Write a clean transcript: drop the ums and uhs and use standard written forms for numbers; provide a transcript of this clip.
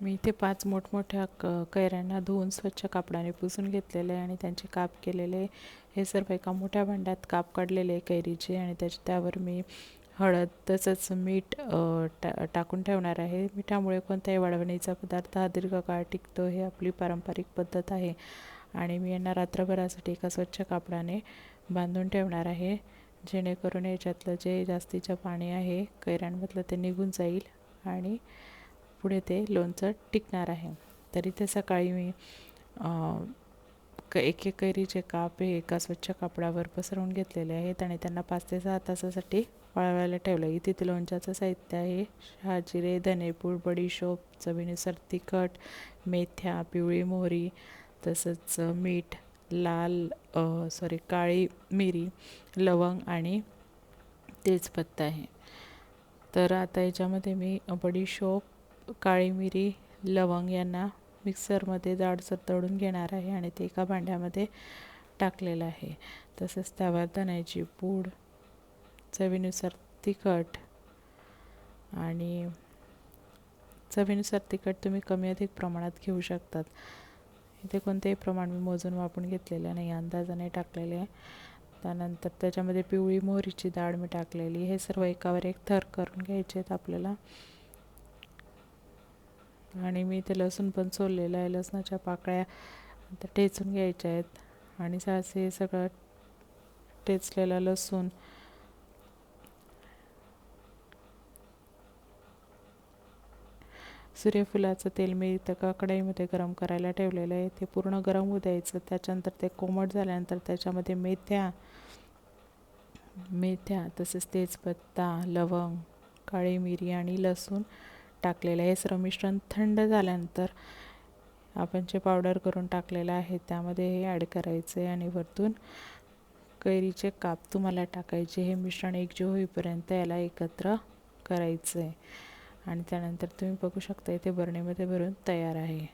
मी इथे 5 मोठमोठ्या कैऱ्यांना धुवून स्वच्छ कापडाने पुसून घेतलेले आहे आणि त्यांचे काप केलेले. हे सर्व एका मोठ्या भांड्यात काप काढलेले कैरीचे आणि त्यावर मी हळद तसंच मीठ टाकून ठेवणार आहे. मिठामुळे कोणत्याही वाळवणीचा पदार्थ हा दीर्घकाळ टिकतो, हे आपली पारंपरिक पद्धत आहे. आणि मी यांना रात्रभरासाठी एका स्वच्छ कापडाने बांधून ठेवणार आहे, जेणेकरून याच्यातलं जे जास्तीचं पाणी आहे कैऱ्यांमधलं ते निघून जाईल आणि पुढे ते लोणचं टिकणार आहे. तर इथे सकाळी मी एक एक कैरीचे काप हे एका स्वच्छ कापडावर पसरवून घेतलेले आहेत आणि त्यांना 5 ते 6 तासासाठी वाळवायला ठेवलं. इथे ते लोणच्याचं साहित्य आहे: शहाजिरे, धनेपूड, बडीशोप, चवीनुसार तिखट, मेथ्या, पिवळी मोहरी, तसंच मीठ, काळी मिरी, लवंग आणि तेजपत्ता आहे. तर आता याच्यामध्ये मी बडीशोप, काळी मिरी, लवंग यांना मिक्सरमध्ये जाडसर तळून घेणार आहे आणि ते एका भांड्यामध्ये टाकलेलं आहे. तसंच त्यावर धण्याची पूड, चवीनुसार तिखट आणि चवीनुसार तिखट तुम्ही कमी अधिक प्रमाणात घेऊ शकतात. इथे कोणतेही प्रमाण मी मोजून वापरून घेतलेलं नाही, अंदाजाने टाकलेले आहे. त्यानंतर त्याच्यामध्ये पिवळी मोहरीची डाळ मी टाकलेली. हे सर्व एकावर एक थर करून घ्यायचे आहेत आपल्याला. आणि मी इथे लसूण पण सोललेलं आहे. लसणाच्या पाकळ्या आता ठेचून घ्यायच्या आहेत आणि हे सगळं ठेचलेलं लसूण सूर्यफुलाचं तेल मी इथं कढईमध्ये गरम करायला ठेवलेलं आहे. ते पूर्ण गरम होऊ द्यायचं. त्याच्यानंतर ते कोमट झाल्यानंतर त्याच्यामध्ये मेथ्या तसेच तेजपत्ता, लवंग, काळी मिरी आणि लसूण टाकलेलं आहे. हे सर्व मिश्रण थंड झाल्यानंतर आपण जे पावडर करून टाकलेलं आहे त्यामध्ये हे ॲड करायचं आहे आणि वरतून कैरीचे काप तुम्हाला टाकायचे. हे मिश्रण एकजीव होईपर्यंत याला एकत्र करायचं आहे आणि त्यानंतर तुम्ही बघू शकता इथे बरणीमध्ये भरून तयार आहे.